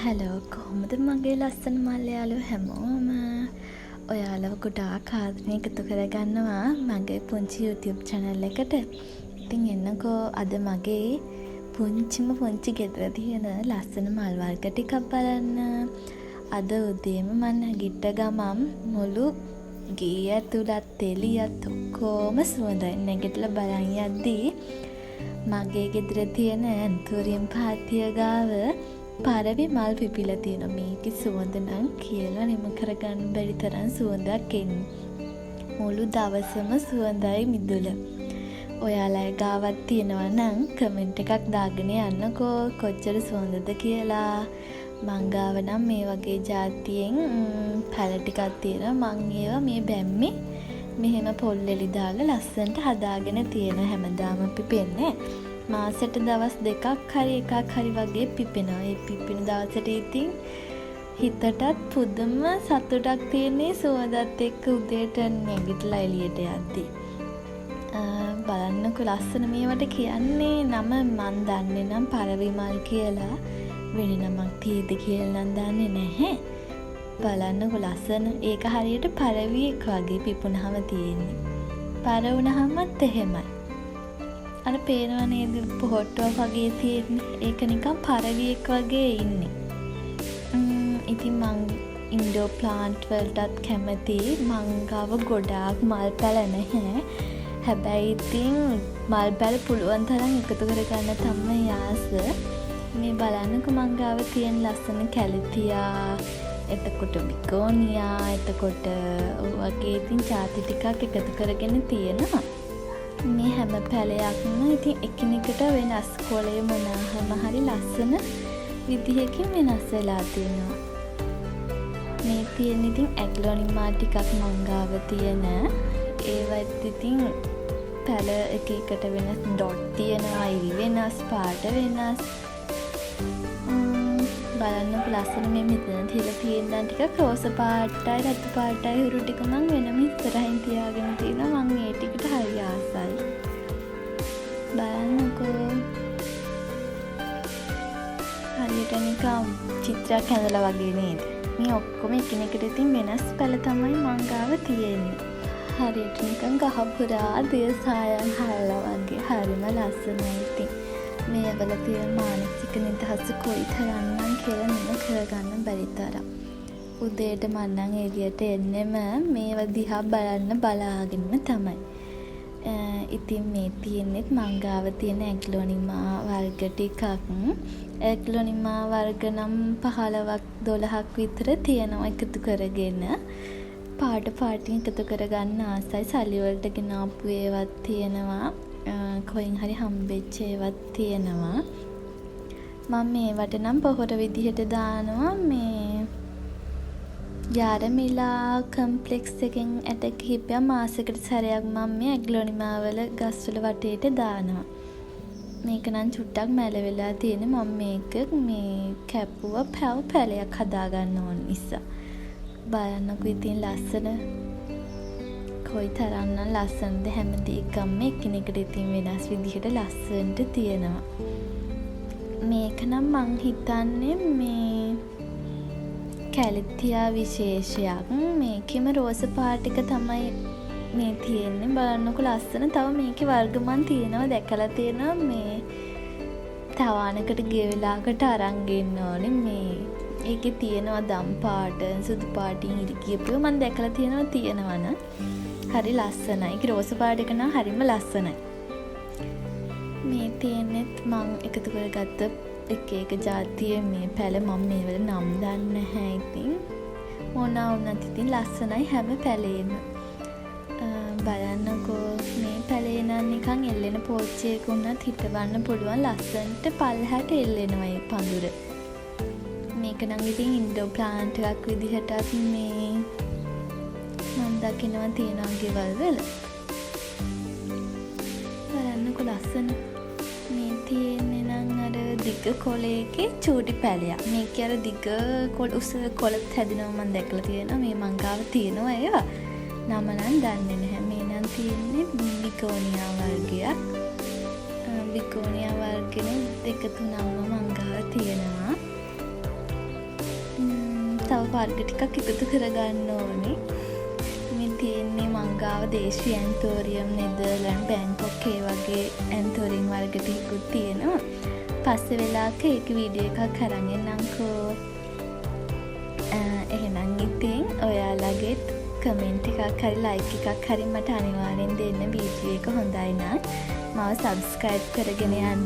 Hello කොහොමද මගේ ලස්සන මල් යාළුවෝ හැමෝම ඔයාලව ගොඩාක් ආදරෙන් එකතු කරගන්නවා මගේ පුංචි YouTube channel එකට. ඉතින් එන්නකෝ අද මගේ පුංචි ගෙදර තියෙන ලස්සන මල් වර්ග ටිකක් බලන්න. අද උදේම මම නැගිට ගමන් මුළු ගේ ඇතුළත් එළියත් ඔක්කොම සුවඳයි. නැගිටලා බලන් යද්දී මගේ ගෙදර තියෙන ඇන්තෝරියම් පාත්තිය ගාව පරවි මල් පිපිලා තියෙනවා. මේකේ සුවඳ නම් කියලා නිම කරගන්න බැරි තරම් සුවඳක් එන්නේ. මුළු දවසම සුවඳයි මිදුල. ඔයාලා ගාවත් තියෙනවා නම් කමෙන්ට් එකක් දාගෙන යන්නකෝ කොච්චර සුවඳද කියලා. මං ගාව නම් මේ වගේ જાතියෙන් පැල ටිකක් තියෙනවා. මං ඒවා මේ බැම්මේ මෙහෙම පොල්ලෙලි දාලා ලස්සනට හදාගෙන තියෙන හැමදාම පිපෙන්නේ. මාසෙට දවස් දෙකක් හරි එකක් හරි වගේ පිපෙනවා. ඒ පිපෙන දවසට ඉතින් හිතටත් පුදුම සතුටක් තියෙන්නේ සුවඳත් එක්ක උදේට නැගිටලා එළියට යද්දී. බලන්නකෝ ලස්සන මේවට කියන්නේ නම මන් දන්නේ නම් පරවි මල් කියලා. වෙන නමක් තියෙද කියලා නම් දන්නේ නැහැ. බලන්නකෝ ලස්සන. ඒක හරියට පරවියෙක් වගේ පිපුණාම තියෙන්නේ. පර වුණාමත් එහෙමයි. අර පේනව නේද පොහොට්ටුවක් වගේ තියෙන්නේ. ඒක නිකන් පරවියෙක් වගේ ඉන්නේ. ඉතින් මං ඉන්ඩෝ ප්ලාන්ට් වලටත් කැමති. මං ගාව ගොඩාක් මල් පැල නැහැ. හැබැයි ඉතින් මල් පැල පුළුවන් තරම් එකතු කරගන්න තමයි ආස. මේ බලන්නකෝ මං ගාව තියෙන ලස්සන කැලිතියා, එතකොට බිගෝනියා, එතකොට වගේ ඉතින් ಜಾති ටිකක් එකතු කරගෙන තියෙනවා. මේ හැම පැලයක්ම ඉතින් එකිනෙකට වෙනස්. කොළේ මොනවාම හරි ලස්සන විදිහකින් වෙනස් වෙලා තියෙනවා. මේ තියෙන ඉතින් ඇග්ලොනිමා ටිකක් මං ගාව තියෙන. ඒවත් ඉතින් පැල එක එකට වෙනස් ඩොට් තියෙනවා, ඉරි වෙනස්, පාට වෙනස්. බලන්නකො ලස්සන මේ මෙතන තියලා තියෙන ටික රෝස පාටයි රතු පාටයි හුරු ටික මං වෙනම ඉස්සරහින් තියාගෙන තියෙනවා. මං ඒ ටිකට හරි ආසයි. බලන්නකෝ හරියට නිකම් චිත්‍රයක් ඇඳලා වගේ නේද? මේ ඔක්කොම එකිනෙකට ඉතින් වෙනස් පැල තමයි මං ගාව තියෙන්නේ. හරියට නිකන් ගහ පුරා දේසායන් හැල්ලා වගේ හරිම ලස්සනයි. ඉතින් මේ වල තියෙන මානසික නිදහස කොයි තරම්නම් කියලා නිම කරගන්න බැරි තරම්. උදේට මම නම් එළියට එන්නෙම මේව දිහා බලාගෙනම තමයි. ඉතින් මේ තියෙන්නේ මං ගාව තියෙන ඇග්ලොනිමා වර්ග ටිකක්. ඇග්ලොනිමා වර්ග නම් 15ක් 12ක් විතර තියෙනවා එකතු කරගෙන. පාටින් එකතු කරගන්න ආසයි. සල්ලි වලට ගෙනාපු ඒවත් තියෙනවා. කොයින් හරි හම්බෙච්ච ඒවත් තියෙනවා. මම මේවට නම් පොහොර විදිහට දානවා. මේ යාරමිලා කම්ප්ලෙක්ස් එකෙන් ඇට කිහිපයක් මාසෙකට සැරයක් මම මේ ඇග්ලොනිමා වල ගස්වල වටේට දානවා. මේක නම් චුට්ටක් මැල වෙලා තියෙන. මම මේක මේ කැපුවා පැලයක් හදාගන්න ඕන නිසා. බලන්නකෝ ඉතින් ලස්සන කොයි තරම්නම් ලස්සනද. හැම දෙයක්ම එකිනෙකට ඉතින් වෙනස් විදිහට ලස්සනට තියෙනවා. මේක නම් මං හිතන්නේ මේ කැලිතියා විශේෂයක්. මේකෙම රෝස පාට එක තමයි මේ තියෙන්නේ. බලන්නකෝ ලස්සන. තව මේකේ වර්ගමන් තියෙනවා දැකලා තියෙනවා. මේ තවානකට ගිය වෙලාවකට අරන් ගෙන්න ඕනේ. මේ ඒකේ තියෙනවා දම් පාට, සුදු පාටින් ඉරි කියපුව මම දැකලා තියෙනවා න ะ. හරි ලස්සනයි. ඒක රෝස පාට එක නම් හරිම ලස්සනයි. මේ තියෙනෙත් මං එකතු කරගත්ත එක જાතිය මේ පැල. මම මේවල නම් දන්නේ නැහැ. ඉතින් මොනවා වුණත් ඉතින් ලස්සනයි හැම පැලේම. බලන්නකෝ මේ පැලේ නම් නිකන් එල්ලෙන පෝච්චියක උනත් හිටවන්න පුළුවන්. ලස්සනට පල්හැට එල්ලෙනවා මේ පඳුර. මේක නම් ඉතින් ඉන්ඩෝ ප්ලාන්ට් එකක් විදිහටත් මේ මම දකිනවා තියෙනවා ගෙවල් වල. බලන්නකෝ ලස්සන. මේ තියෙන්නේ නම් අර දිග කොළයකේ චූටි පැලයක්. මේකේ අර දිග උස කොළත් හැදෙනවා මම දැකලා තියෙනවා. මේ මං ගාව තියෙනවා ඒවා. නම නම් දන්නේ නැහැ. මේ නම් තියෙන්නේ බිගෝනියා වර්ගයක්. බිගෝනියා වර්ගෙනේ 2 3ක්ම මං ගාව තියෙනවා. තව වර්ග ටිකක් එකතු කරගන්න ඕනේ. මේ තියෙන්නේ මං ගාව දේශීය ඇන්තෝරියම්, නෙදර්ලන්ඩ්, බැංකොක් ඒ වගේ ඇන්තෝරියම් වර්ග ටිකකුත් තියෙනවා. පස්සේ වෙලාවක ඒක වීඩියෝ එකක් අරන් එන්නම්කෝ. එහෙනම් ඉතින් ඔයාලගෙත් කමෙන්ට් එකක් හරි ලයික් එකක් හරි මට අනිවාර්යෙන් දෙන්න. වීඩියෝ එක හොඳයි නම් මාව සබ්ස්ක්‍රයිබ් කරගෙන යන්න.